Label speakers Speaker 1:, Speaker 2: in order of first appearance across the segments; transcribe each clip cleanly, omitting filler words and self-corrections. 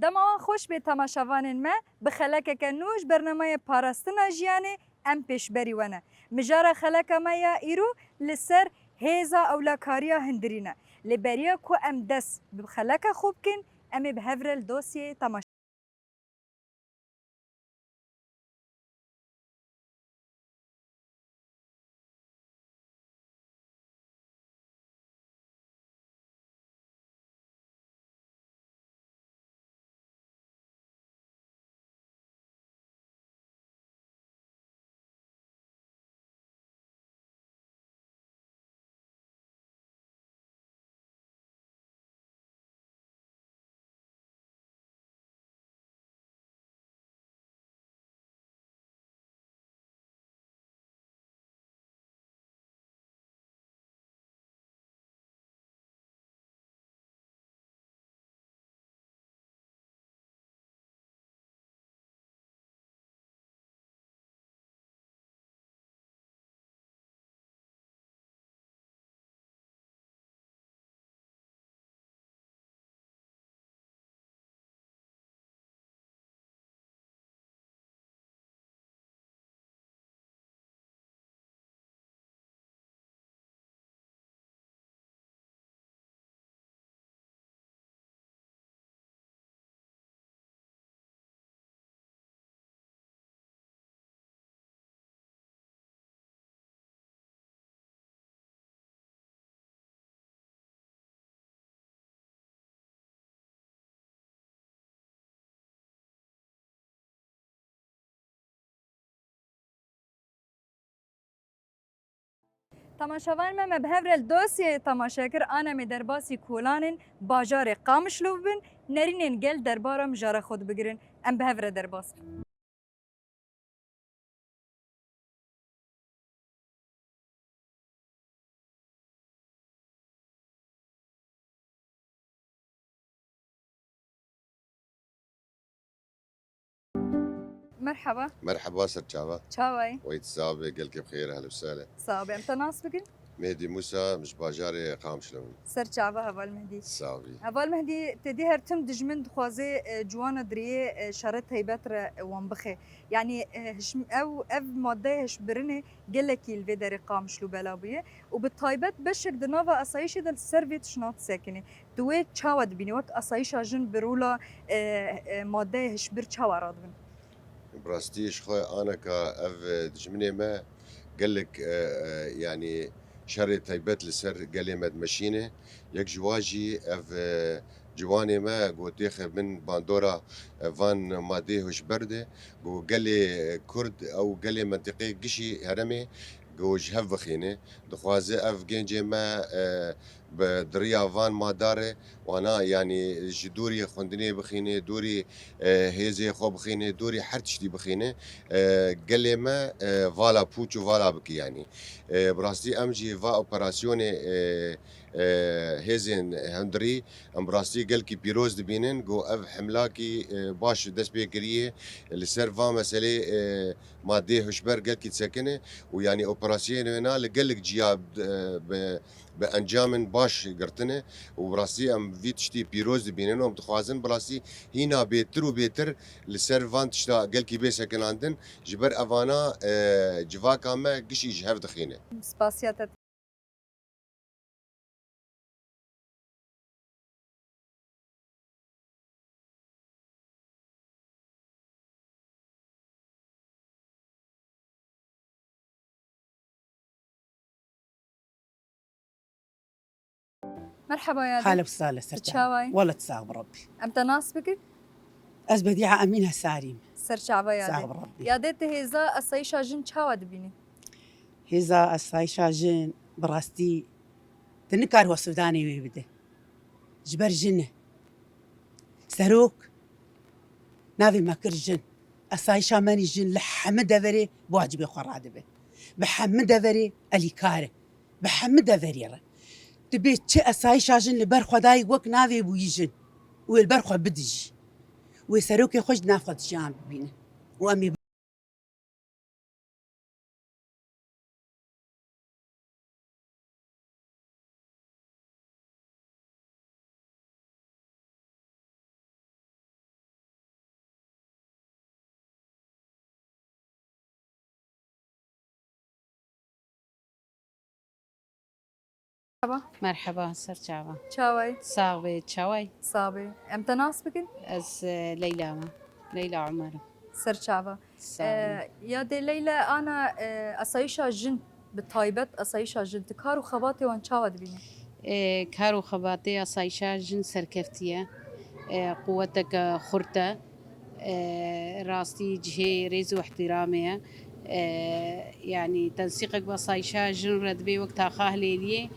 Speaker 1: دما خوش به تماشاوان ما به خلک کنوش برنامه پاراستنا جیانه ام پیشبری ونه مجاره خلک ما یا ایرو لسر هیزا اولاکاریا هندرینه لبریا کو ام دس به خلک خوب کن ام به هفرل دوسیه تماشا تماشاوان ما به هفرل دوسیه تماشا کر آنا می درباسی کولانن باجار قامشلو بن نرینن گل دربارم جاره خود بگیرن ام به هفره درباس مرحبا
Speaker 2: مرحبا سرچاوا
Speaker 1: چاوای
Speaker 2: ويت صابي قلك بخير اهلا وسهلا
Speaker 1: صابي ام تناس بگن
Speaker 2: مهدي موسى مش باجاري قام شلون
Speaker 1: سر چاوا هوال مهدی
Speaker 2: صابي
Speaker 1: اول مهدی تدی هر تم دجمن دخوازه جوان دریه شرط هیبت را وان بخه يعني هش او اف ماده هش برنه قلكي الفيدر قام شلو بلابيه وبالطايبات بشك دنافا اصايش دل سيرفيت شنات ساكنه دوي تشاود بيني وك اصايش جن برولا ماده هش بر تشاوراد بن
Speaker 2: براستيش خويا انا كا اف دجمني ما قالك يعني شري تايبت لسر قالي مد مشينه يك جواجي اف جواني ما قوتيخ من باندورا فان مادي هوش برده قالي كرد او قالي منطقي قشي هرمي گوش هف بخینه دخوازه اف گنجه ما بدريا فان ما داره وانا يعني جدوري خندني بخينه دوري هيزي خو بخينه دوري هر تشتي بخينه قال ما فالا بوتشو فالا بكي يعني براستي امجي فا اوبراسيوني هيزن هندري ام براستي قال كي بيروز دبينن جو اف حملاكي باش دس بيكريه لسر فا مسألة مادي هشبر قال كي تسكنه ويعني اوبراسيون هنا قال لك جياب بانجام باش قرتنه وبراسي ام في تشتي بيروز دبينن وام تخوازن براسي هنا بيتر وبيتر لسر فان تشتا قال كي بيسا كان عندن جبر افانا جفاكا ما قشي جهف دخينه
Speaker 1: سباسيات مرحبا يا
Speaker 3: هلا وسهلا سرجع
Speaker 1: تشاوي
Speaker 3: والله تساغ بربي
Speaker 1: ام تناس بگن
Speaker 3: از بديعة أمينها ساريم
Speaker 1: سر چاوا
Speaker 3: ساغ
Speaker 1: يادي
Speaker 3: بربي
Speaker 1: يادت هيزا اصايش جن چاود بيني
Speaker 3: هذا السايشة جن براستي تنكار هو السوداني ويبده جبر جنة سروك نافي مكر جن السايشة ماني جن لحمد أفري بواجبي خرادة به بحمد أفري أليكارة بحمد أفري تبي تشي السايشة جن لبر خداي وك نافي بويجن والبرخة بدج وسروك يخش نافذ جام بينه وأمي
Speaker 4: مرحبا سرچاوا
Speaker 1: چاوي
Speaker 4: صاغبي تشاوي
Speaker 1: صابي امتى ناس بكن
Speaker 4: از ليلى ما ليلى عمر
Speaker 1: سرچاوا
Speaker 4: صاغبي
Speaker 1: يا دي ليلى انا اسايشا جن بتايبت اسايشا جن تكار وخباتي وان چاوا دبيني
Speaker 4: كارو خباتي صايشا جن سركفتية قوتك خرطة راستي جهي ريز واحترامية يعني تنسيقك بصايشا جن ردبي وقتها خاه ليلية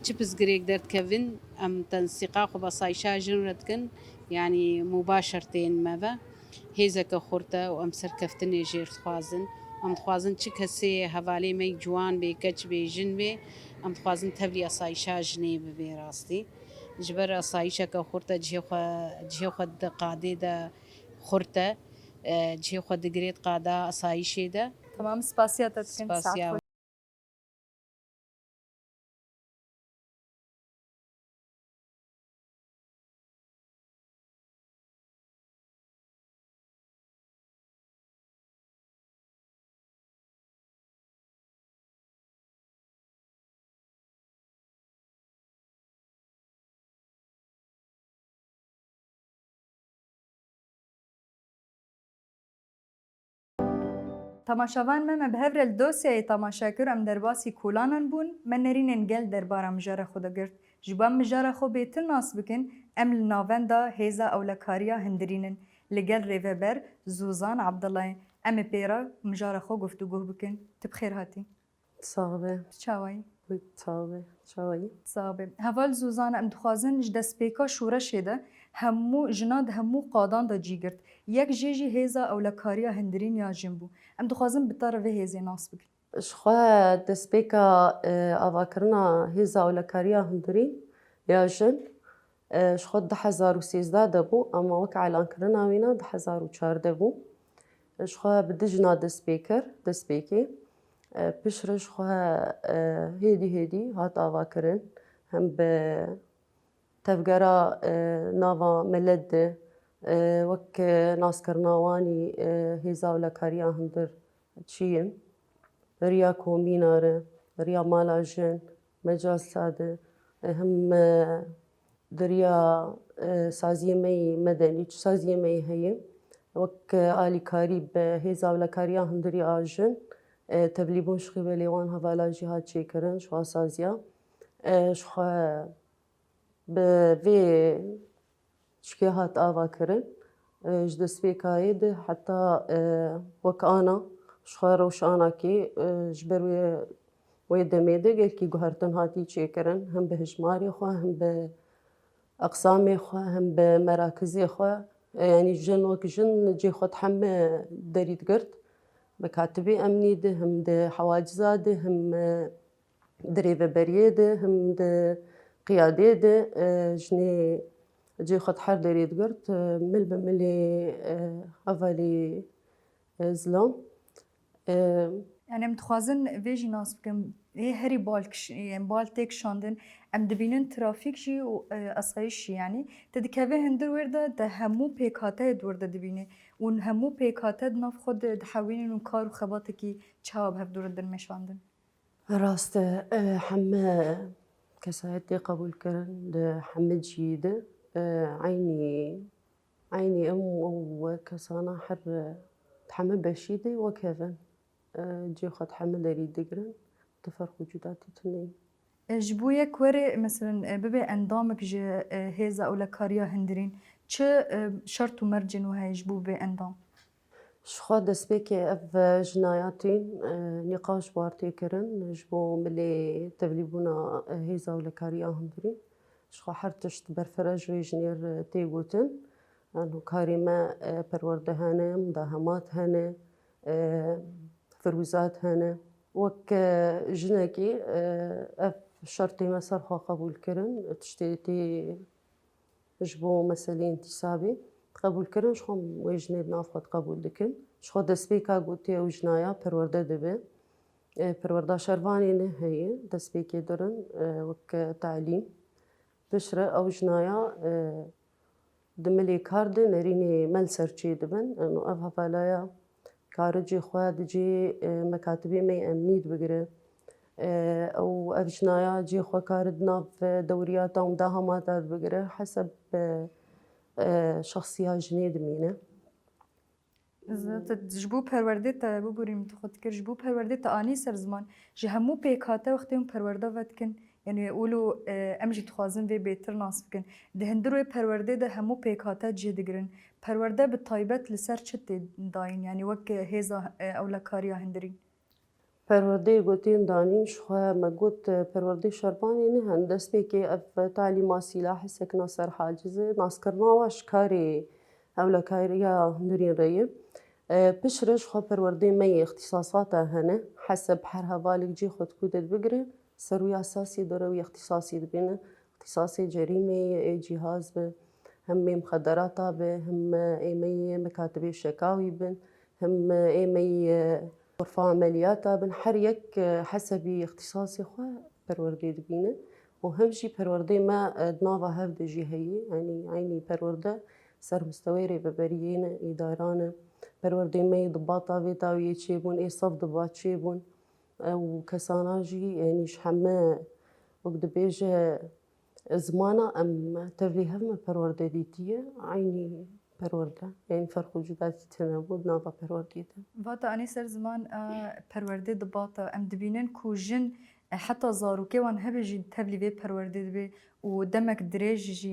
Speaker 4: تشبس قريك درت كفن أم تنسيقاق بصايشا جن ردكن يعني مباشرتين ماذا هێزەکە خورتە و ئەم سەرکەفتنێ ژێر خوازن ئەم خوازن چ کەسێ هەواڵێ مەی جوان بێ کەچ بێ ژن بێ ئەم خوازن تەوری ئەسایشا ژنێ ببێ ڕاستی ji ber asayişeka xurte cihê xwe qadê de xurte cihê xwe digirêt qada asayişê de
Speaker 1: تمام سباسيا تتكن
Speaker 4: Spasiya.
Speaker 1: ساعت تماشاوان me bihevre dosyayê temaşakir em derbasî kolanan bûn me nerînên gel derdbara mijara xwe de girt ji ban mijara xwe bêtir nas bikin em li navenda hêza ewlekariya hindirînin li gel rêveber Zûzan Abdulayê em ê pêra mijara xwe guftûgû bikin tu bi xêr hatî
Speaker 5: صعبة
Speaker 1: çawayî
Speaker 5: صعبة شوي
Speaker 1: Sabê heval Zûzan em dixwazin ji destpêka şûreşê de hemû jina di hemû qadan de cî girt yek jê jî hêza ewlekariya hindirîn ya jin bû em dixwazin bi te re vê hêzê nas bikin
Speaker 5: شخوا دسبيكا أفاكرنا هيزا ولا كاريا هندري يا جن شخوا 2013 دبو أما وك على كرنا وينا 2004 دبو شخوا بدجنا دسبيكي بشر شخوا هيدي هات أفاكرن هم ب تفجرا نافا ملد وك ناس كرناواني هيزا ولا كاريا هندر تشيم ريا كومينارة ريا مالاجن مجال سادة هم دريا سازية مي مدني سازية مي هي وك آلي كاري بهيزا ولا كاريا هندري آجن تبليبون شخي بليوان هفالا جهاد شيكرن شوا سازيا شوا بفي شكيهات آفا كرن جدس في كايد حتى وك أنا شخوا روش أنا كي جبر ويدميدة قال كي جهرتن هاتي شيكرن هم بهجماري خوا هم بأقسامي خوا هم بمراكزي خوا يعني جن وك جن جي خد حم دريد قرد بكاتبي أمني ده هم ده حواجزة ده هم دريبة بريه ده هم ده قيادة ده جني جي خد حر دريد قرد مل بملي أفالي زلام
Speaker 1: Yani em dixwazin vê jî nas bikin ê herî bal têk şandin em dibînin trafîk jî û asayîş jî yanî te dikeve hindir wêr de di hemû pêkhate dûr de dibînî û hemû pêkhate di nav xwe de dihewînin û kar û xebatekî çawa bi hev dûr din meşandin
Speaker 5: راست حمى كسايتي قبول كرن حمد جيدة عيني أم وكسانا حر تحمى بشيدة وكيفن جي خد حمى داري دقرن تفرق وجوداتي تنين
Speaker 1: ji bo yek werê mesela bibe endamek ji hêza ewlekariya hindirîn çi şert û mercên û heye ji bo vê endam
Speaker 5: شخوا دسبيكي أف جناياتي نقاش بارتي كرن جبو ملي تبليبونا هيزا ولا كاريا هندري شخوا حرتشت برفرج ويجنير تيغوتن أنه كاريما برورده هانا مداهمات هانا فروزات هانا وك جناكي أف شرطي مسار خوا قبول كرن تشتيتي جبو مسألة انتسابي قبول كرن شخوا ويجنير نافقت قبول دكن شخوا دسبيكا قوتي وجنايا برورده دبي برورده شرواني نهي دسبيكي درن وك تعليم بشرة أو جنايا دملي كارد نريني ملسر چي دبن انو افها فالايا كارجي خوا دجي مكاتبي مي امنيد بقري أو أفجنايا جي خو كاردنا في دورياتا ومداها ما تاد بقرة حسب شخصية جنيد مينة.
Speaker 1: جبو پرورده تا ببوریم تو خود کر جبو پرورده تا آنی سر زمان جه همو پیکاته وقتی اون پرورده ود کن یعنی اولو امجی تخوازن وی بیتر ناس بکن ده هندروی پرورده ده همو پیکاته جه دگرن پرورده به طایبت لسر چت داین یعنی وک هیزا اولا کاریا هندرین
Speaker 5: پرورده گوتين دانين شخوا ما قلت پرورده شرباني نهن دست بيكي اف تعليمات سلاح سكنا سر حاجز ناس كرنا واش كاري اولا كاريا هندرين ريه بشرش خو پرورده مي اختصاصاتها هنا حسب حرها بالك جي خود كودت بقري سروي اساسي دروي اختصاصي دبينه اختصاصي جريمه جهاز به هم مخدرات به هم ايمي مكاتب الشكاوي بن هم ايمي غرفة عمليات بن حريك حسب اختصاصي خو پرورده دبينه وهم شي پرورده ما دنافا هفد جهية يعني عيني پرورده سر مستوى ريببريين إداران پرورده مي ضباطا بيتاوية تشيبون اي صف ضباط تشيبون وكساناجي يعني شحما وقد بيجا زمانا ام تفلي هم پرورده ديتيه عيني پرورده يعني فرق وجودات تناوب نافا پرورده
Speaker 1: واتا آنی سر زمان پرورده دباطا ام دبینن کو جن حتى زاروكي وان هبجي تبلي في پرورده دبي ودمك دريج جي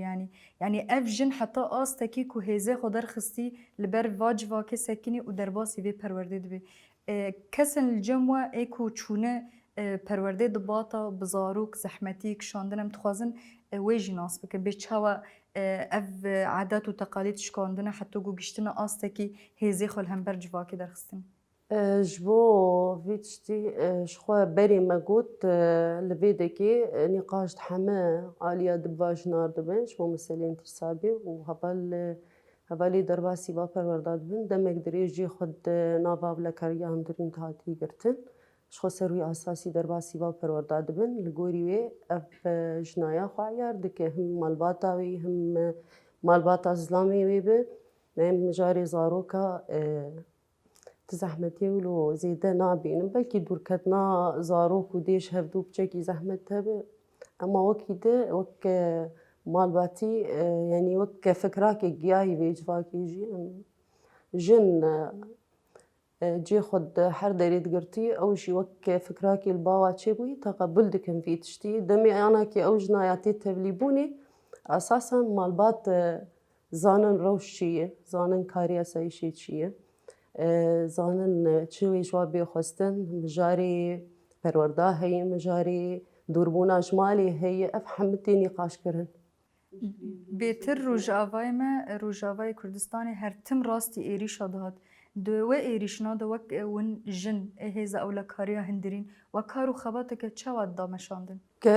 Speaker 1: يعني اف جن حتى آستكي كو هيزي خدر خستي لبر واج واكي سكيني ودرباسي في پرورده دبي كسن الجموة ايكو چونه پرورده دباطا بزاروك زحمتيك شاندنم تخوازن ويجي ناس بكن بيچاوا اف عادات و تقاليد شكاندنا حتى جو گشتنا آستكي هيزي خل هم بر جواكي درخستن
Speaker 5: جبو فيتشتي شخوا بري ما قلت لفيدكي نقاش حما آلية دباج نار دبن شبو مسألين ترسابي هبالي درباسي با پرورداد بن دمك دريجي خود نافا بلا كاريا هم درين تهاتي قرتن شخو سروي أساسي درباسي با پرورداد بن لقوريوي اف جنايا خوايار دكي هم مالباتاوي هم مالباتا زلامي ويبه نعم مجاري زاروكا تزحمتي ولو زيدا نابين بلكي دوركتنا زاروك وديش هفدو بشكي زحمتها اما وكيده وك مالباتي يعني وك فكراكي جاي بيجواكي جي جن جي خد حر دريد قرتي او شي وك فكراكي الباوا تشيبوي تقبل دكن في تشتي دمي انا كي او جناياتي تبليبوني اساسا مالبات زانن روشيه زانن كاريا سايشيتشيه زانن چوی جوابی خواستن مجاری پرورده هی مجاری دوربونا جمالی هی افهمتی نقاش کرن
Speaker 1: بيتر روجاوای ما روجاوای کردستانی هر تم راستی ایریش داد دو و ایریشنا دو وک ون جن هیزا اولا کاریا هندرین و کارو خباتك چواد دامشاندن
Speaker 5: که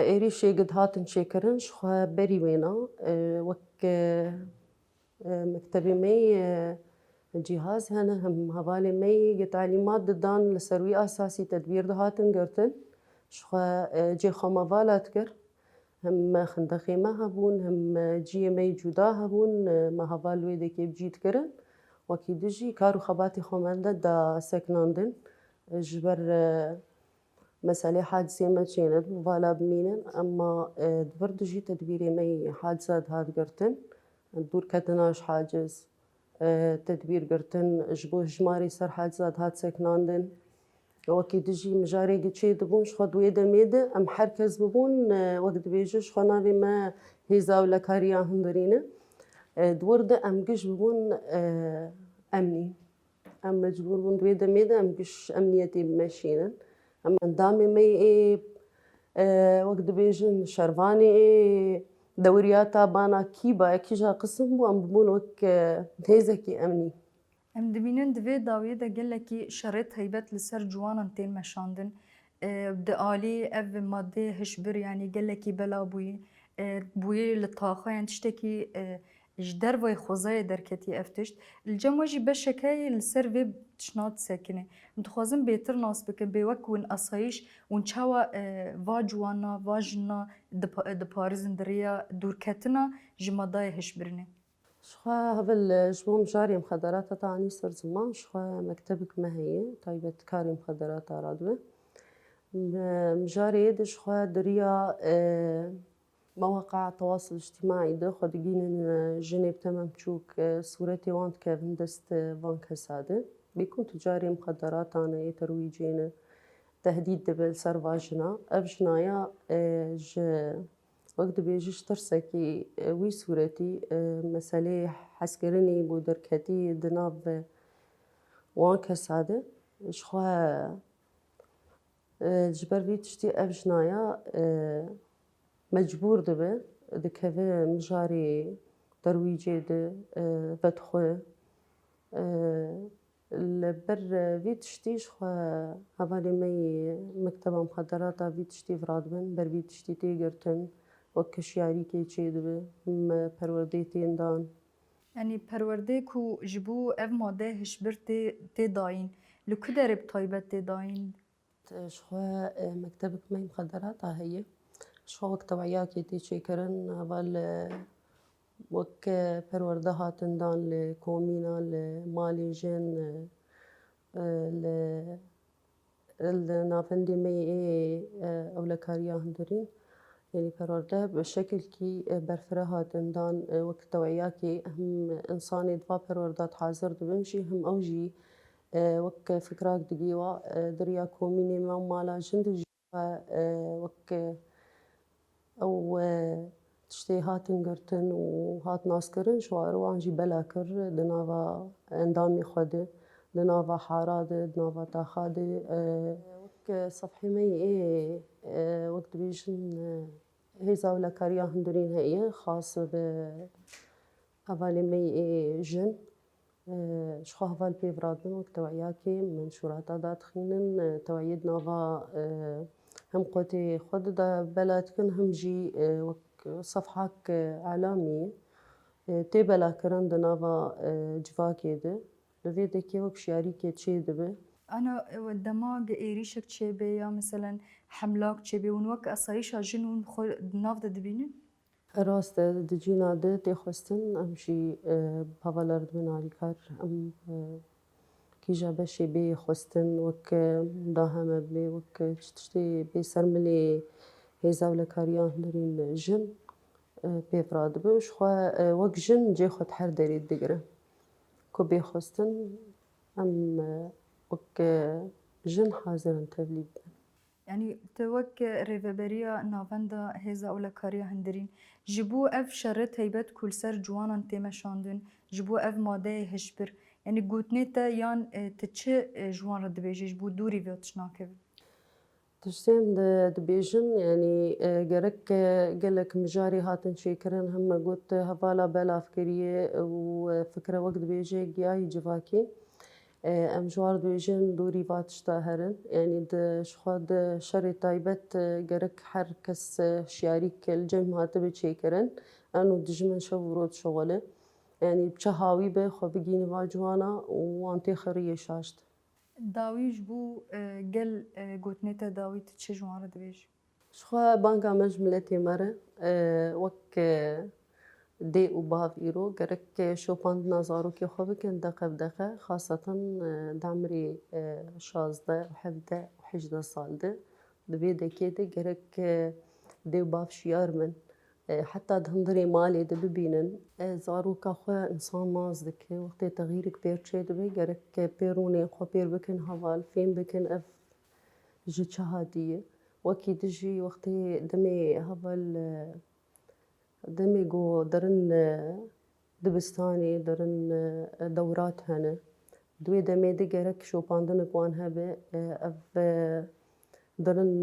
Speaker 5: ایریشی قد هاتن شکرن شخوا بری وینا وک مكتبي مي جهاز هنا هم هوالي مي تعليمات ددان لسروي أساسي تدبير دهاتن قرتن شخوا جي خمافالا تكر هم خندقي ما هبون هم جي مي جودا هبون ما هوالوي دكي بجيت كرن وكي دجي كارو خباتي خماندا دا سكناندن جبر مسألة حادثة ما تشينت مفالا بمينن أما دبر دجي تدبيري مي حادثات هاد قرتن دور كتناش حاجز تدبير قرتن جبو جماري سر حادثات هات سكناندن وكي دجي مجاري قد شي دبون شخد ويدا ميدا ام حركز ببون وقت بيجو شخناوي ما هيزا ولا كاريا هندرينا دوردا ام قش ببون امني ام مجبور بون ويدا ميدا ام قش امنيتي بمشينا ام اندامي مي ايه وقت بيجن شرفاني ايه دورياتا بانا كيبا كيجا قسم بو ام ببون وك تيزكي امني
Speaker 1: ام دبینن دوی داویه دا گلکی شرط هیبت لسر جوانان تین مشاندن بده آلی اف ماده هشبر يعني گلکی بلا بوی لطاقه يعني تشتكي جدر وی خوزای درکتی افتشت الجموجي بشكاي لسر وی تشنات ساكنه متخوازن بيتر ناس بك بيوك ون أصايش ون چاوا واجوانا واجنا دپارزن دريا دوركتنا جمادای هشبرنه
Speaker 5: شخوا هبل جبو مجاري مخدرات تاني سر زمان شخوا مكتبك ما هي طيبة كاري مخدرات رادوة مجاري دش خوا دريا مواقع التواصل الاجتماعي ده خود جين جنب تمام تشوك صورتي وانت كيفن دست بانك هساده بيكون تجاري مخدرات أنا يترويجين تهديد دبل سرواجنا أبجنايا ج وقت بيجيش ترسكي وي صورتي مسألة حسكرني بودركتي دناب وانك هساده شخوا جبر بي تشتي أبجنايا مجبور دبه دكهوه مجاري ترويجي ده بدخو البر في تشتيش خو هبالي مي مكتبة مخدرات في تشتي فرادبن بر في تشتي تيجرتن وكشياري كي تشي دبه هم پرورديتين دان
Speaker 1: يعني پرورده کو جبو اف ماده هشبر تي داين لو كده رب طيبة تي داين
Speaker 5: شخوا مكتبة مي مخدرات هي شخوا وقت توعياكي تي تشيكرن هبال وك پرورده هاتن دان لكومينا لمالي جن النافندي مي أولكاريا هندرين يعني پرورده بشكل كي برفره هاتن دان وقت توعياكي هم إنساني دفا پروردات حاضر دبنشي هم أوجي وك فكراك دقيقة دريا كوميني ما مالا جند وك أو تشتي هاتن قرتن وهات ناس كرن شوارو وانجي بلا كر دنافا اندامي خده دنافا حاراده دنافا تاخاده وك صفحي مي وقت بيجن هيزا ولا كاريا هندورين هي خاص ب هفالي مي جن شخو هفال بيفرادن وقت توعياكي من شوراتا داتخينن توعيد نافا هم قوتي خود دا بلاتكن هم جي صفحاك إعلامية تبلا كرن دنافا جواكي ده لفيدا كي وك شياريكي تشي دبه
Speaker 1: أنا ودماغ إيريشك تشيبي يا مثلا حملاك تشيبي ونوك أصايشا جنون خو ناف دبينن
Speaker 5: راست دجينا ده تخستن امشي بافالرد من عالكار ام كيجا بشي بي خستن وك مداهمة بي وك تشتي بي سرملي هيزا ولا كاريان هندرين جن بيفراد بوش خوا وك جن جي خد حر داري دقرة كو بي خستن ام وك جن حاضرن تبليد
Speaker 1: يعني توك ريفابريا نافندا هيزا أولا كاريا هندرين جبو أف شرط هيبت كل سر جوانا تيمشاندن جبو أف ماده هشبر يعني قوتنيتا يان تتش جوان رد بيجي جبو دوري فيوتش ناكب
Speaker 5: تجسيم دبيجن يعني جرك قالك مجاري هاتن شيكرن هم قلت هفالا بلا فكرية وفكرة وقت بيجي جاي جفاكي ام جوار بيجن دوري فاتشتا هرن يعني د شخواد شري تايبت جرك حركس شياريك الجم هاتبت شيكرن انو دجمن شورود شغله يعني بشهاوي به خو بجيني واجوانا وانتي خريه شاشت
Speaker 1: داوي جبو قل قوتنيتا داوي تتش جوان رد بيجي
Speaker 5: شخوا بانكا مجملتي مرة وك دي وباف إيرو جرك شوباند نازارو كي خوبكن دقة بدقة خاصة دعمري شازدة وحفدة وحجدة صالدة دبيدة كده جرك دي وباف شيار من حتى دهندري مالي دببينن زارو كاخوا إنسان نازدك وقت تغيير كبير شي دبي جرك بيروني خو بير بكن هوال فين بكن أف جي شهادية وكي تجي وقتي دمي هبل دمي جو درن دبستاني درن دورات هنا دوي دمي دقرك شو باندن كوان هبه اف درن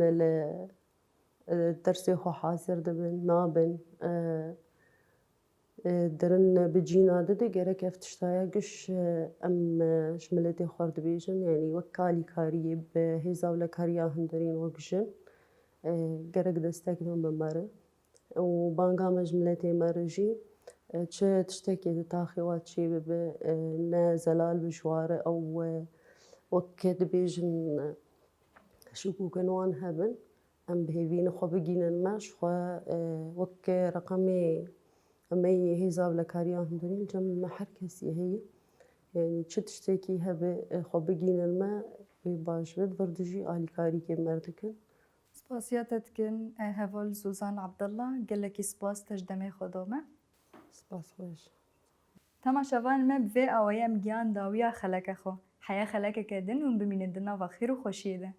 Speaker 5: درسي خو حاضر دبن نابن درن بجينا دقرك اف تشتايا قش ام شملتي خورد بيجن يعني وكالي كاري بهيزا ولا كاريا هندرين وقجن قرق دستكنا بمره وبانقا مجملتي مرجي تشتكي تاخيوات شي نا زلال بجوارة أو وكد بيجن شكو كنوان هبن أم بهيفين خو بجين الماش خو وك رقمي أمي هيزا ولا كاريان هندورين جم محركسي هي يعني تشتكي هبه خو بجين الماء باش بد بردجي آلي كاري كي مردكن
Speaker 1: سپاسیاتتکن هوال سوزان عبدالله گلکی سپاس تجدمه خودمه.
Speaker 5: سپاس خوش.
Speaker 1: تماشاوان ما بفي أويام جيان داوية خلقه خو حياة خلقه كدن ون بمين الدنا وخير وخوشيده